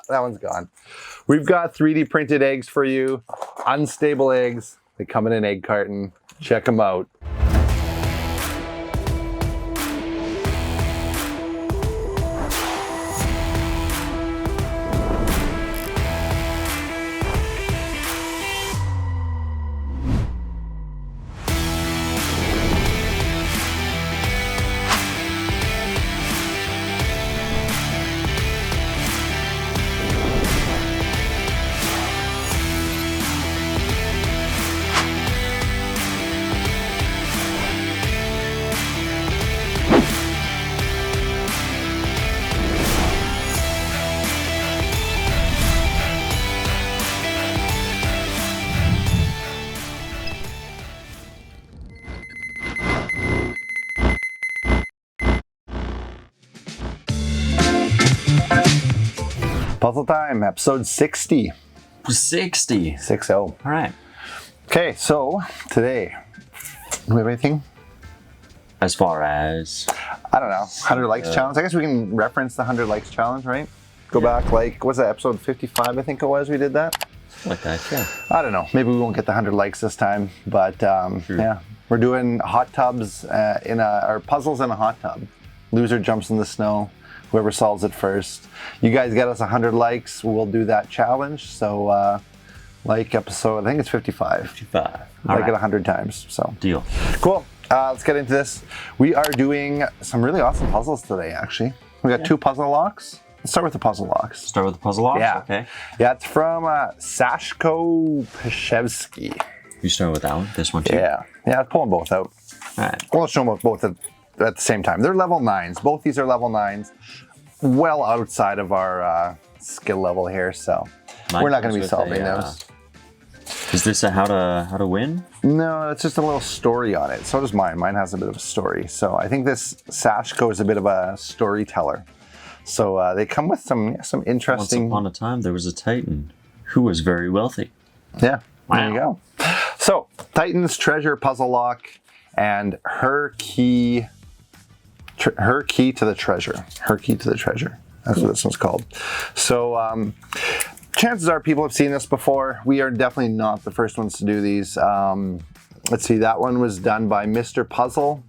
That one's gone. We've got 3D printed eggs for you. Unstable eggs. They come in an egg carton. Check them out. Puzzle time, episode 60. 60. 60. All right. Okay, so today, do we have anything? As far as? I don't know, 100 likes challenge. I guess we can reference the 100 likes challenge, right? Go back, like, what's that, episode 55, I think it was, we did that? Like that, yeah. I don't know, maybe we won't get the 100 likes this time, but yeah. We're doing hot tubs or puzzles in a hot tub. Loser jumps in the snow. Whoever solves it first. You guys get us 100 likes, we'll do that challenge. So like episode, I think it's 55. 55. Like it 100 times, so. Deal. Cool, let's get into this. We are doing some really awesome puzzles today, actually. We got 2 puzzle locks. Let's start with the puzzle locks. Start with the puzzle locks? Yeah. Okay. Yeah, it's from Sashko Peshevski. You start with that one? This one too? Yeah, I'll pull them both out. All right. We'll show them both at the same time. They're level 9s. Both these are level 9s. Well outside of our skill level here, so we're not going to be solving those. Is this a how to win? No, it's just a little story on it. So does mine. Mine has a bit of a story. So I think this Sashko is a bit of a storyteller. So they come with some interesting... Once upon a time, there was a Titan who was very wealthy. Yeah, wow. There you go. So, Titan's Treasure Puzzle Lock and her key to the treasure. Her key to the treasure. That's what this one's called. So, chances are people have seen this before. We are definitely not the first ones to do these. Let's see, that one was done by Mr. Puzzle,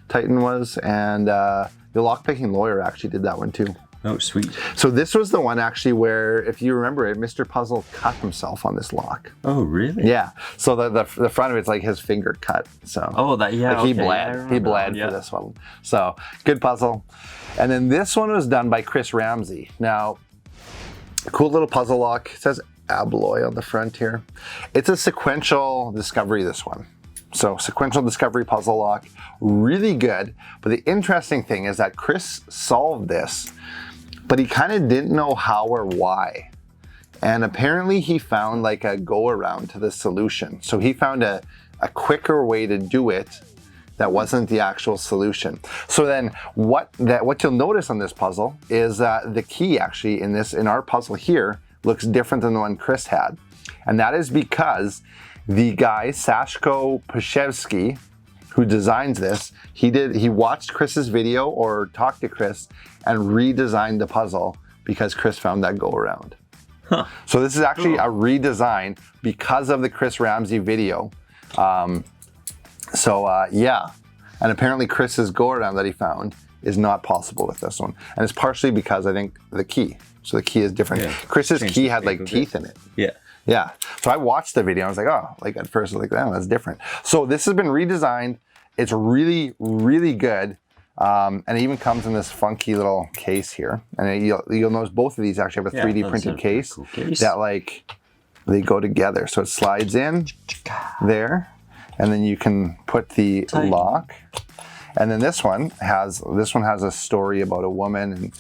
Titan was, and the Lockpicking Lawyer actually did that one too. Oh, sweet. So this was the one actually where, if you remember it, Mr. Puzzle cut himself on this lock. Oh, really? Yeah. So the front of it's like his finger cut. So that, yeah. Like he bled. He bled for this one. So good puzzle. And then this one was done by Chris Ramsey. Now, cool little puzzle lock. It says Abloy on the front here. It's a sequential discovery, this one. So sequential discovery puzzle lock, really good. But the interesting thing is that Chris solved this, but he kind of didn't know how or why. And apparently he found like a go around to the solution. So he found a quicker way to do it that wasn't the actual solution. So then what you'll notice on this puzzle is the key actually in our puzzle here looks different than the one Chris had. And that is because the guy, Sashko Peshevski, who designs this, he watched Chris's video or talked to Chris and redesigned the puzzle because Chris found that go around. Huh. So this is actually a redesign because of the Chris Ramsey video. Yeah, and apparently Chris's go around that he found is not possible with this one. And it's partially because I think the key. So the key is different. Yeah. Chris's key had like teeth in it. Yeah. Yeah. So I watched the video. I was like, oh, like at first I was like, oh, that's different. So this has been redesigned. It's really, really good. And it even comes in this funky little case here. And you'll notice both of these actually have a 3D printed case, cool case that like, they go together. So it slides in there, and then you can put the lock. And then this one has a story about a woman, and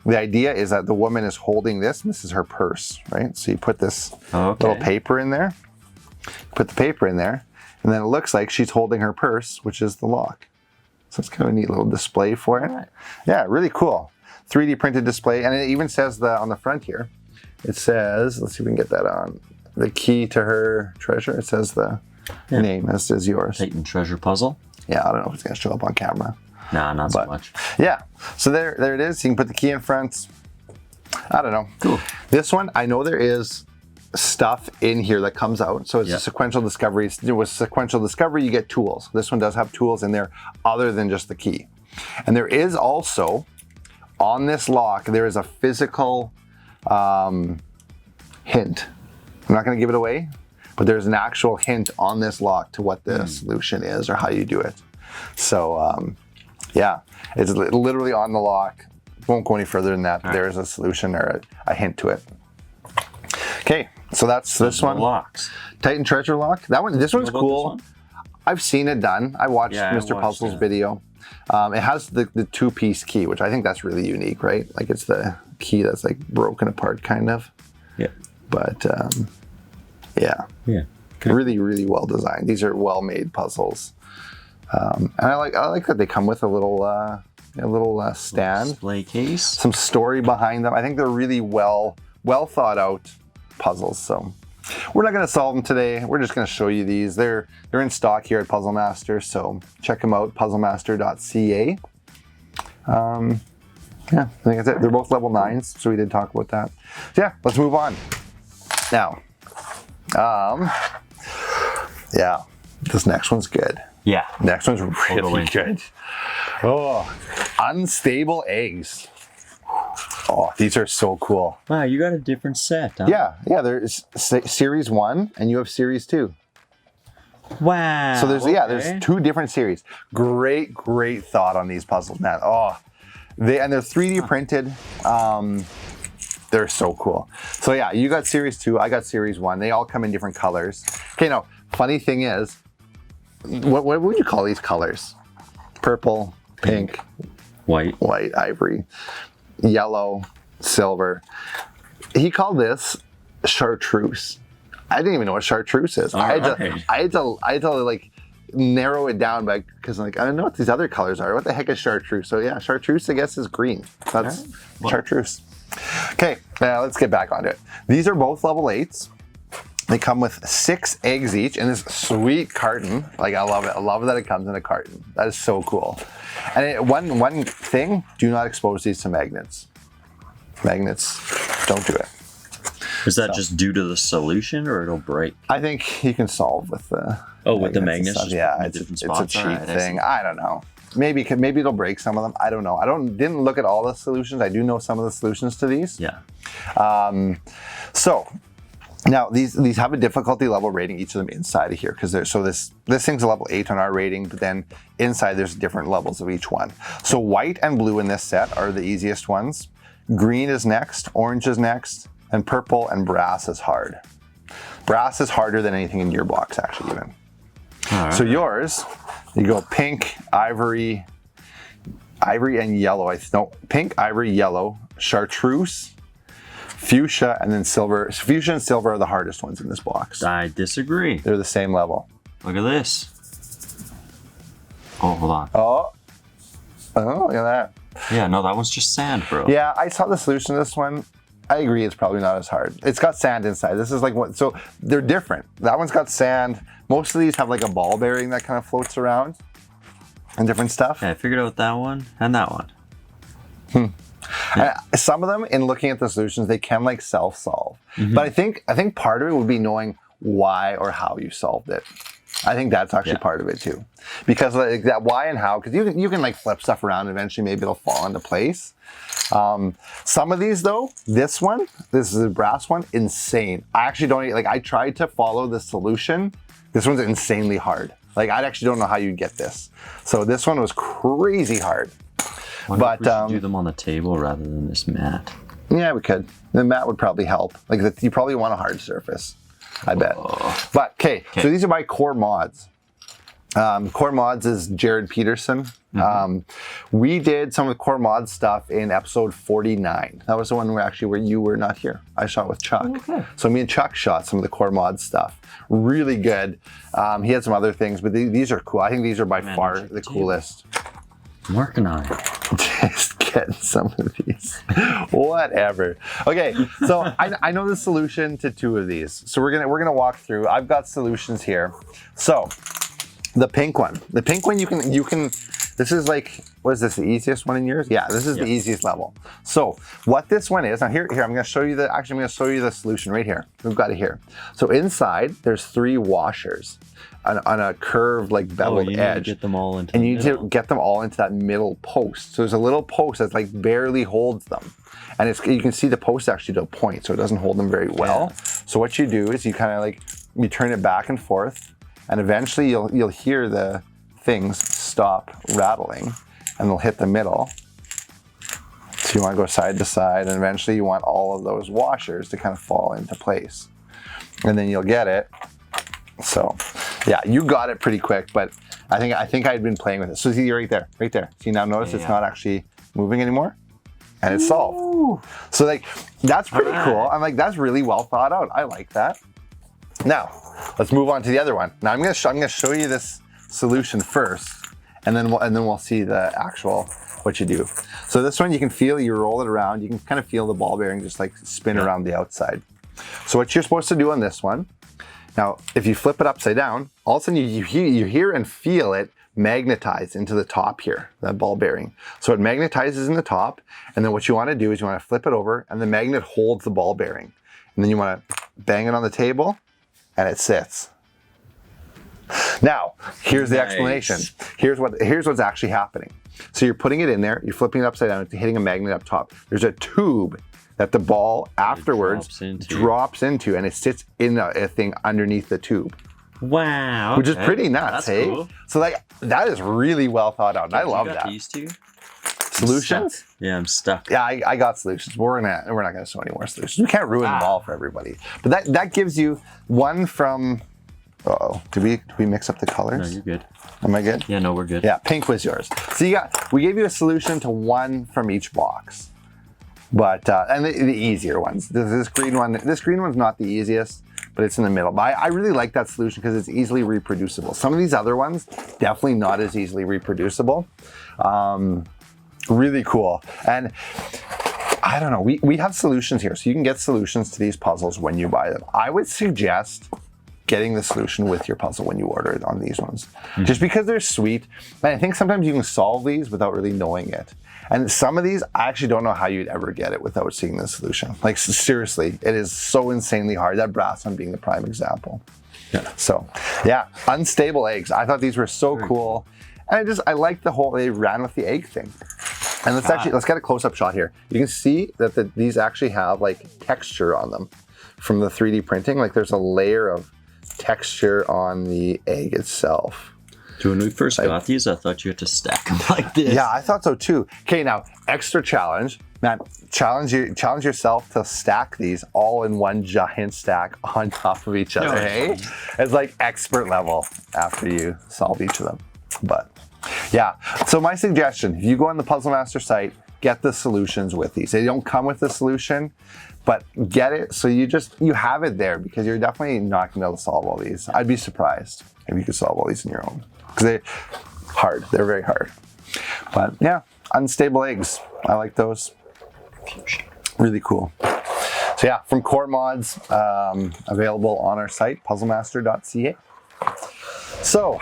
the idea is that the woman is holding this, and this is her purse, right? So you put this little paper in there, put the paper in there, and then it looks like she's holding her purse, which is the lock. So it's kind of a neat little display for it. Right. Yeah, really cool. 3D printed display, and it even says on the front here, it says, let's see if we can get that on, the key to her treasure. It says the name, as is yours. Titan Treasure Puzzle. Yeah, I don't know if it's gonna show up on camera. Nah, not so But, much. Yeah. So there it is. You can put the key in front. I don't know. Cool. This one, I know there is stuff in here that comes out. So it's a sequential discovery. With sequential discovery, you get tools. This one does have tools in there other than just the key. And there is also, on this lock, there is a physical hint. I'm not going to give it away, but there's an actual hint on this lock to what the solution is or how you do it. So yeah, it's literally on the lock. Won't go any further than that. But there is a solution or a hint to it. Okay, so that's this one. Locks. Titan treasure lock. That one. This one's cool. This one? I've seen it done. I watched Mr. Puzzle's video. It has the two-piece key, which I think that's really unique, right? Like it's the key that's like broken apart, kind of. Yeah. But yeah. Yeah. Okay. Really, really well designed. These are well-made puzzles, and I like that they come with a little stand, Display case. some story behind them. I think they're really well thought out puzzles. So we're not going to solve them today. We're just going to show you these. They're in stock here at Puzzle Master, so check them out, puzzlemaster.ca. Yeah, I think that's it. They're both level 9s, so we did talk about that. So yeah, let's move on. Now, yeah, this next one's good. Yeah. Next one's really good. Oh, unstable eggs. Oh, these are so cool. Wow, you got a different set, huh? Yeah, there's series 1 and you have series 2. Wow. So there's 2 different series. Great thought on these puzzles, man. Oh, they're 3D printed. They're so cool. So yeah, you got series 2, I got series 1. They all come in different colors. Okay, now, funny thing is, what would you call these colors? Purple, pink, white, ivory, yellow, silver. He called this chartreuse. I didn't even know what chartreuse is. I had to like narrow it down because like I don't know what these other colors are. What the heck is chartreuse? So yeah, chartreuse I guess is green. That's chartreuse. Okay, now let's get back onto it. These are both level 8s. They come with 6 eggs each in this sweet carton. Like I love it. I love that it comes in a carton. That is so cool. And one thing, do not expose these to magnets. Magnets, don't do it. Is that just due to the solution or it'll break? I think you can solve with the with the magnets. Yeah, it's a cheap thing. I don't know. Maybe it'll break some of them. I don't know. Didn't look at all the solutions. I do know some of the solutions to these. Yeah. So now these have a difficulty level rating, each of them inside of here, because this thing's a level 8 on our rating, but then inside there's different levels of each one. So white and blue in this set are the easiest ones. Green is next, orange is next, and purple and brass is hard. Brass is harder than anything in your box, actually, even. Right. So yours, you go pink, ivory and yellow. Pink, ivory, yellow, chartreuse, fuchsia, and then silver. Fuchsia and silver are the hardest ones in this box. I disagree. They're the same level. Look at this. Oh, hold on. Oh, look at that. Yeah, no, that one's just sand, bro. Yeah, I saw the solution to this one. I agree, it's probably not as hard. It's got sand inside. This is like so they're different. That one's got sand. Most of these have like a ball bearing that kind of floats around and different stuff. Yeah, I figured out that one and that one. Some of them, in looking at the solutions, they can like self-solve. But I think part of it would be knowing why or how you solved it. I think that's actually part of it too, because like that why and how, because you can like flip stuff around and eventually maybe it'll fall into place. Some of these though, this is a brass one, insane. I actually don't like. I tried to follow the solution. This one's insanely hard. Like I actually don't know how you get this. So this one was crazy hard. But we should do them on the table rather than this mat. Yeah, we could. The mat would probably help. Like you probably want a hard surface, I bet. But okay, so these are my core mods. Core mods is Jared Peterson. We did some of the core mod stuff in episode 49. That was the one where you were not here. I shot with Chuck. Okay. So me and Chuck shot some of the core mod stuff. Really good. He had some other things, but these are cool. I think these are by far the coolest. I'm working on it. Just getting some of these. Whatever. Okay, so I know the solution to 2 of these. So we're gonna walk through. I've got solutions here. So the pink one you can This is like, what is this, the easiest one in yours? Yeah, this is the easiest level. So what this one is, now here, I'm gonna show you I'm gonna show you the solution right here. We've got it here. So inside, there's 3 washers on a curved, like beveled edge. Get them all into and you need to get them all into that middle post. So there's a little post that's like barely holds them. And you can see the post actually to a point, so it doesn't hold them very well. Yeah. So what you do is you kind of like, you turn it back and forth, and eventually you'll hear the things stop rattling, and they'll hit the middle. So you want to go side to side, and eventually you want all of those washers to kind of fall into place. And then you'll get it. So yeah, you got it pretty quick, but I think I'd been playing with it. So see right there. See, now notice it's not actually moving anymore. And it's solved. So like, that's pretty cool. I'm like, that's really well thought out. I like that. Now, let's move on to the other one. Now I'm gonna show you this solution first, and then we'll see the actual, what you do. So this one you can feel, you roll it around, you can kind of feel the ball bearing just like spin around the outside. So what you're supposed to do on this one, now if you flip it upside down, all of a sudden you hear and feel it magnetize into the top here, that ball bearing. So it magnetizes in the top, and then what you want to do is you want to flip it over, and the magnet holds the ball bearing. And then you want to bang it on the table, and it sits. Now, here's the explanation. Here's what's actually happening. So you're putting it in there, you're flipping it upside down, hitting a magnet up top. There's a tube that the ball afterwards drops into, and it sits in a thing underneath the tube. Wow. Which is pretty nuts, hey? Cool. So like, that is really well thought out, and I love that. These two solutions? Yeah, I'm stuck. Yeah, I got solutions. We're not gonna show any more solutions. We can't ruin them all for everybody. But that gives you one from, did we mix up the colors? No, you're good. Am I good? Yeah, no, we're good. Yeah, pink was yours. So we gave you a solution to one from each box. But, and the easier ones. This green one's not the easiest, but it's in the middle. But I really like that solution because it's easily reproducible. Some of these other ones, definitely not as easily reproducible. Really cool. And I don't know, we have solutions here. So you can get solutions to these puzzles when you buy them. I would suggest getting the solution with your puzzle when you order it on these ones. Just because they're sweet. And I think sometimes you can solve these without really knowing it. And some of these, I actually don't know how you'd ever get it without seeing the solution. Like seriously, it is so insanely hard. That brass one being the prime example. Yeah. So yeah, unstable eggs. I thought these were so cool. And I like the whole, they ran with the egg thing. And let's get a close-up shot here. You can see that these actually have like texture on them from the 3D printing. Like there's a layer of texture on the egg itself. So when we first got these, I thought you had to stack them like this. Yeah, I thought so too. Okay, now extra challenge, man. Challenge yourself to stack these all in one giant stack on top of each other. Hey, it's like expert level after you solve each of them. But yeah, so my suggestion: if you go on the Puzzle Master site, get the solutions with these. They don't come with the solution, but get it so you have it there, because you're definitely not gonna be able to solve all these. I'd be surprised if you could solve all these on your own, because they're very hard. But yeah, unstable eggs, I like those. Really cool. So yeah, from Core Mods, available on our site, puzzlemaster.ca. So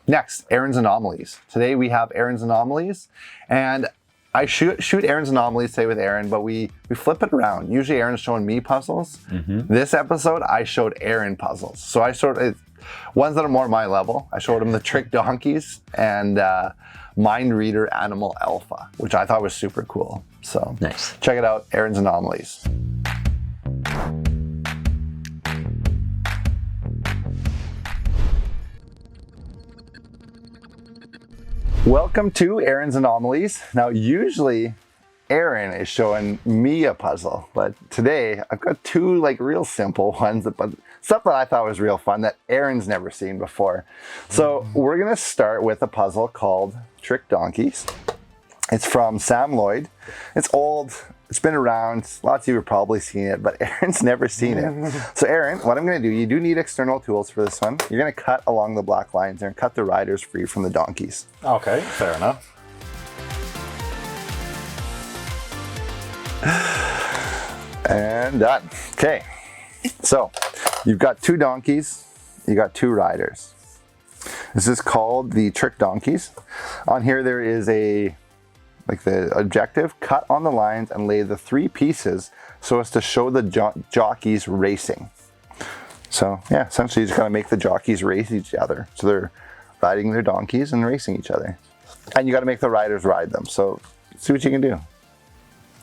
next, Aaron's Anomalies. Today we have Aaron's Anomalies, and I shoot Aaron's Anomalies today with Aaron, but we flip it around. Usually Aaron's showing me puzzles. This episode, I showed Aaron puzzles. So I showed ones that are more my level. I showed him the Trick Donkeys and Mind Reader Animal Alpha, which I thought was super cool. So nice. Check it out, Aaron's Anomalies. Welcome to Aaron's Anomalies. Now, usually Aaron is showing me a puzzle, but today I've got two like real simple ones, but stuff that I thought was real fun that Aaron's never seen before. So we're gonna start with a puzzle called Trick Donkeys. It's from Sam Loyd. It's old, it's been around, lots of you have probably seen it, but Aaron's never seen it. So Aaron, what I'm gonna do, you do need external tools for this one. You're gonna cut along the black lines there and cut the riders free from the donkeys. Okay, fair enough. And done. Okay, so you've got two donkeys, you got two riders. This is called the Trick Donkeys. On here there is the objective, cut on the lines and lay the 3 pieces so as to show the jockeys racing. So yeah, essentially you just gotta make the jockeys race each other. So they're riding their donkeys and racing each other. And you gotta make the riders ride them. So see what you can do.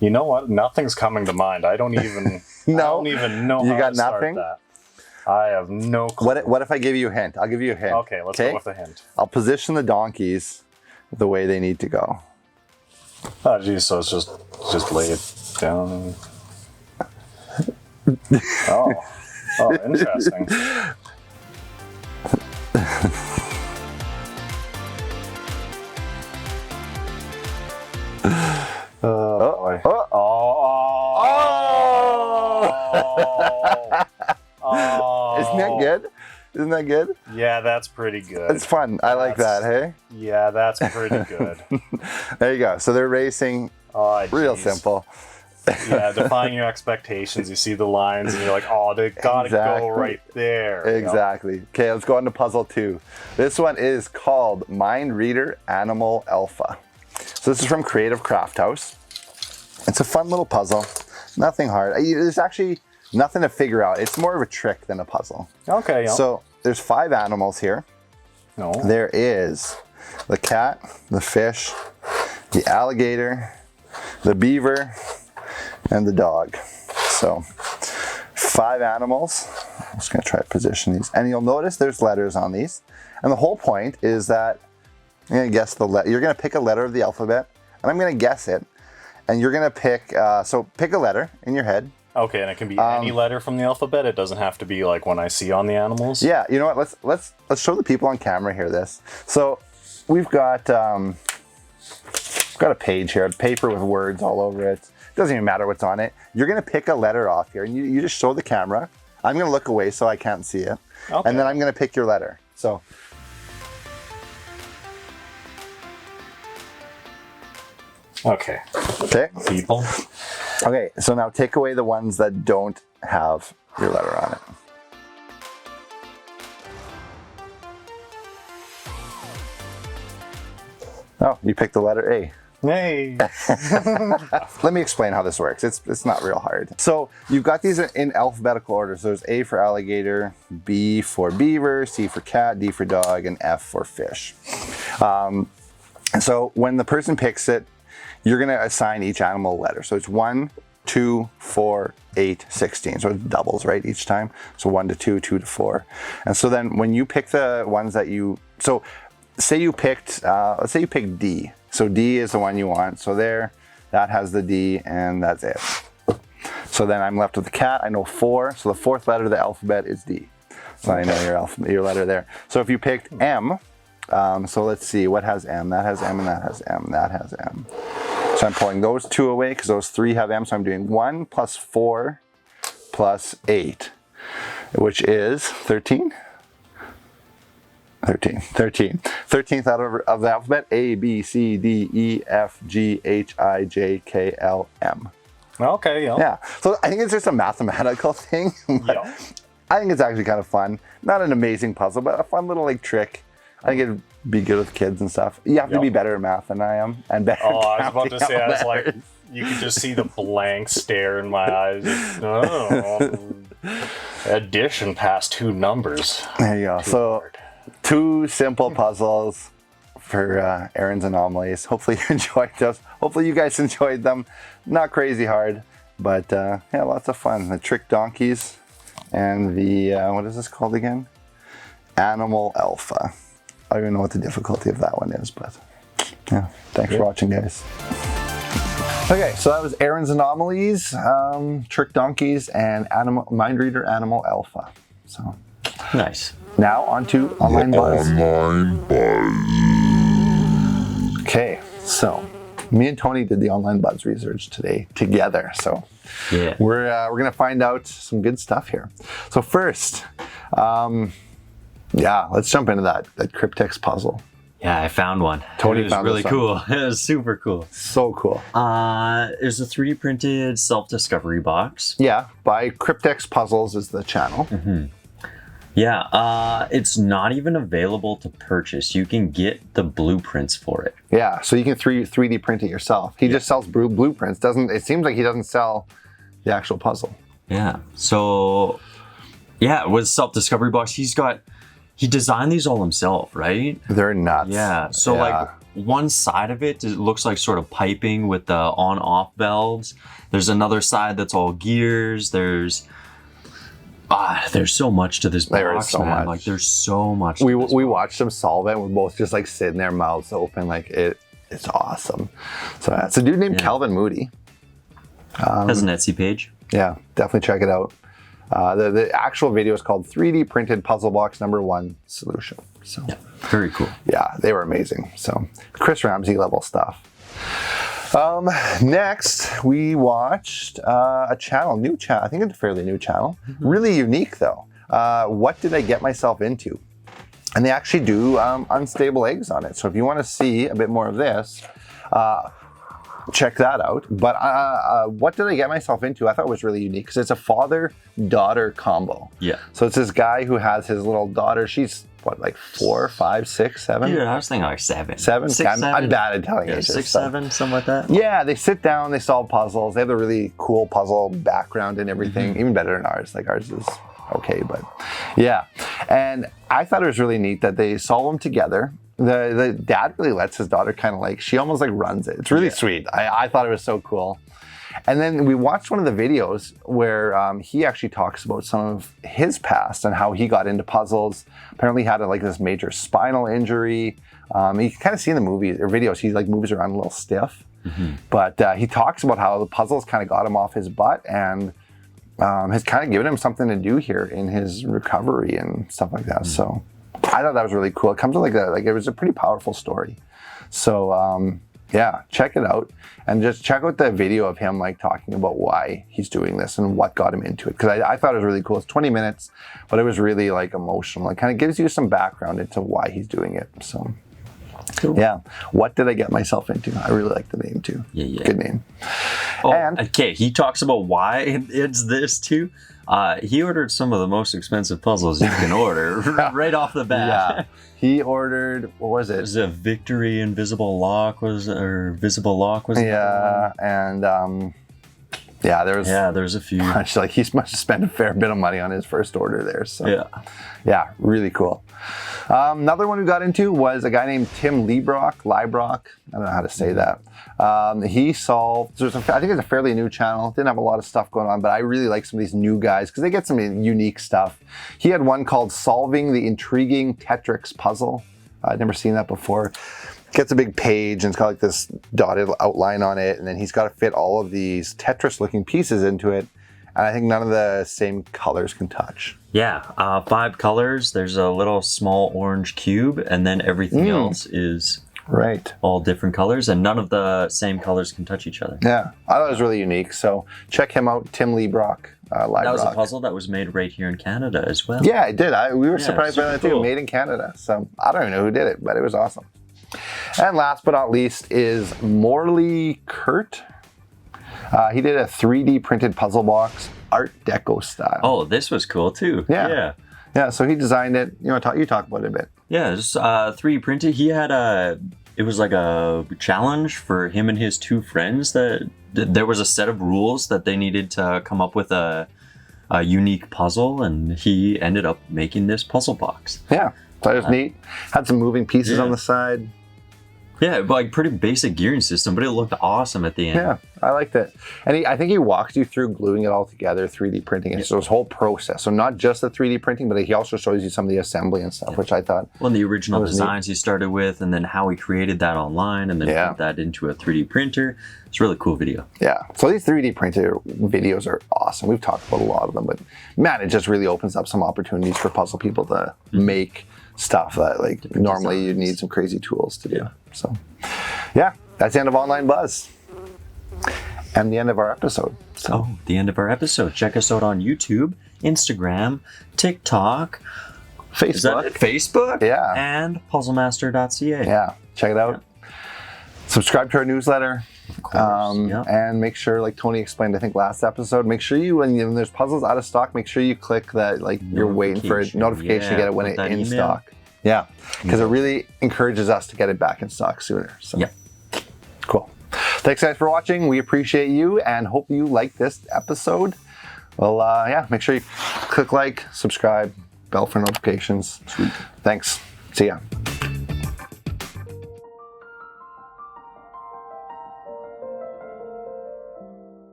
You know what? Nothing's coming to mind. I don't even No? I don't even know You how got to start nothing? that. I have no clue. What if I give you a hint? I'll give you a hint. Okay, let's go with a hint. I'll position the donkeys the way they need to go. Oh geez, so it's just lay it down. Oh, interesting. Boy. Isn't that good? Isn't that good? Yeah, that's pretty good. It's fun. I like that, hey? Yeah, that's pretty good. There you go. So they're racing. Oh, Real geez. simple. Yeah, define your expectations. You see the lines and you're like, oh, they gotta go right there. Exactly. You know? Okay, let's go on to puzzle 2. This one is called Mind Reader Animal Alpha. So this is from Creative Crafthouse. It's a fun little puzzle. Nothing hard. There's actually nothing to figure out. It's more of a trick than a puzzle. Okay. Yeah. So there's 5 animals here. No. There is the cat, the fish, the alligator, the beaver, and the dog. So 5 animals. I'm just gonna try to position these. And you'll notice there's letters on these. And the whole point is that you're gonna guess the letter. You're gonna pick a letter of the alphabet, and I'm gonna guess it. And you're gonna pick, so pick a letter in your head. Okay, and it can be any letter from the alphabet. It doesn't have to be like one I see on the animals. Yeah, you know what? Let's show the people on camera here this. So we've got a page here, paper with words all over it. Doesn't even matter what's on it. You're gonna pick a letter off here, and you just show the camera. I'm gonna look away so I can't see it, Okay. and then I'm gonna pick your letter. So. Okay. Okay. People. Okay, so now take away the ones that don't have your letter on it. Oh, you picked the letter A. Hey. Let me explain how this works. It's not real hard. So you've got these in alphabetical order. So there's A for alligator, B for beaver, C for cat, D for dog, and F for fish. So when the person picks it, you're gonna assign each animal a letter. So it's 1, 2, 4, 8, 16. So it doubles, right, each time. So 1 to 2, 2 to 4. And so then when you pick the ones that so say you picked, let's say you picked D. So D is the one you want. So there, that has the D, and that's it. So then I'm left with the cat. I know 4. So the 4th letter of the alphabet is D. So I know your letter there. So if you picked M, so let's see, what has M? That has M, and that has M, that has M. So I'm pulling those 2 away because those 3 have M. So I'm doing 1 plus 4 plus 8, which is 13. 13th out of the alphabet. A, B, C, D, E, F, G, H, I, J, K, L, M. Okay, yeah. Yeah. So I think it's just a mathematical thing. But I think it's actually kind of fun. Not an amazing puzzle, but a fun little trick. I think it'd be good with kids and stuff. You have to be better at math than I am, and better. Oh, I was about to say, I was like, you could just see the blank stare in my eyes. Addition past 2 numbers. There you go. So 2 simple puzzles for Aaron's Anomalies. Hopefully you enjoyed those. Hopefully you guys enjoyed them. Not crazy hard, but yeah, lots of fun. The Trick Donkeys and the, what is this called again? Animal Alpha. I don't even know what the difficulty of that one is, but yeah, thanks for watching, guys. Okay, so that was Aaron's Anomalies, Trick Donkeys, and Mind Reader Animal Alpha. So nice. Now on to Online Buzz. Okay, so me and Tony did the Online Buzz research today together. So yeah, we're gonna find out some good stuff here. So first, yeah, let's jump into that Cryptic Puzzle. Yeah, I found one. Tony it was found really this cool. It was super cool. So cool. There's a 3D printed self-discovery box. Yeah, by Cryptic Puzzles is the channel. Mm-hmm. Yeah, it's not even available to purchase. You can get the blueprints for it. Yeah, so you can 3D print it yourself. He just sells blueprints. It seems like he doesn't sell the actual puzzle. Yeah. So, yeah, with Self-Discovery Box, he designed these all himself, right? They're nuts. Yeah. So like one side of it looks like sort of piping with the on-off valves. There's another side that's all gears. There's so much to this box, there is so man. much. Like there's so much. We watched them solve it. We're both just like sitting there, mouths open, like it's awesome. So it's a dude named Calvin Moody. Has an Etsy page. Yeah, definitely check it out. The actual video is called 3D Printed Puzzle Box #1 Solution. So yeah, very cool. Yeah, they were amazing. So Chris Ramsey level stuff. Next, we watched a new channel. I think it's a fairly new channel. Really unique though. What did I get myself into? And they actually do unstable eggs on it. So if you want to see a bit more of this, check that out. But what did I get myself into? I thought it was really unique because it's a father-daughter combo. Yeah. So it's this guy who has his little daughter. She's what, like 4, 5, 6, 7? Yeah, I was thinking like 7. 7? 6, 7. I'm bad at telling ages. 6, 7, something like that. Yeah, they sit down, they solve puzzles. They have a really cool puzzle background and everything, even better than ours. Like ours is okay, but yeah. And I thought it was really neat that they solve them together. The dad really lets his daughter kind of like, she almost like runs it. It's really sweet. I thought it was so cool. And then we watched one of the videos where he actually talks about some of his past and how he got into puzzles. Apparently he had like this major spinal injury. You can kind of see in the movies or videos, he like moves around a little stiff. But he talks about how the puzzles kind of got him off his butt and has kind of given him something to do here in his recovery and stuff like that. So I thought that was really cool. It comes with like it was a pretty powerful story. So yeah, check it out and just check out the video of him like talking about why he's doing this and what got him into it. Because I thought it was really cool. It's 20 minutes, but it was really like emotional. It kind of gives you some background into why he's doing it. So cool. Yeah, what did I get myself into? I really like the name too. Yeah. Good name. Oh, and okay, he talks about why it's this too. He ordered some of the most expensive puzzles you can order right off the bat. Yeah. He ordered, what was it? It was a Victory Invisible Lock Visible Lock was yeah, and there's a few. Like he must have spent a fair bit of money on his first order there. So yeah, really cool. Another one we got into was a guy named Tim Liebrock. I don't know how to say that. He solved, I think it's a fairly new channel. Didn't have a lot of stuff going on, but I really like some of these new guys because they get some unique stuff. He had one called Solving the Intriguing Tetrix Puzzle. I'd never seen that before. Gets a big page and it's got like this dotted outline on it, and then he's got to fit all of these Tetris looking pieces into it. And I think none of the same colors can touch. Yeah, 5 colors. There's a little small orange cube, and then everything else is all different colors, and none of the same colors can touch each other. Yeah, I thought it was really unique. So check him out, Tim Liebrock. That was a puzzle that was made right here in Canada as well. Yeah, it did. We were surprised by that too. Made in Canada. So I don't even know who did it, but it was awesome. And last but not least is Morley Kert. He did a 3D printed puzzle box, Art Deco style. Oh, this was cool too. Yeah. So he designed it. You talk about it a bit. Yeah, just 3D printed. He had it was like a challenge for him and his 2 friends that there was a set of rules that they needed to come up with a unique puzzle, and he ended up making this puzzle box. Yeah, so it was neat. Had some moving pieces on the side. Yeah, like pretty basic gearing system, but it looked awesome at the end. Yeah, I liked it. And I think he walks you through gluing it all together, 3D printing it. So his whole process. So not just the 3D printing, but he also shows you some of the assembly and stuff, which I thought. Well, the original designs he started with, and then how he created that online, and then put that into a 3D printer. It's a really cool video. Yeah. So these 3D printer videos are awesome. We've talked about a lot of them, but man, it just really opens up some opportunities for puzzle people to make stuff that like normally you'd need some crazy tools to do. So yeah, that's the end of Online Buzz and the end of our episode. So the end of our episode. Check us out on YouTube, Instagram, TikTok, Facebook. Is that it? Facebook? Yeah. And puzzlemaster.ca. Yeah, check it out. Subscribe to our newsletter. Of course. And make sure, like Tony explained, I think last episode, make sure you, when there's puzzles out of stock, make sure you click that, like you're waiting for a notification to get it when it's in stock. Yeah, because it really encourages us to get it back in stock sooner. So. Yeah. Cool. Thanks guys for watching. We appreciate you and hope you like this episode. Well, make sure you click like, subscribe, bell for notifications. Sweet. Thanks. See ya.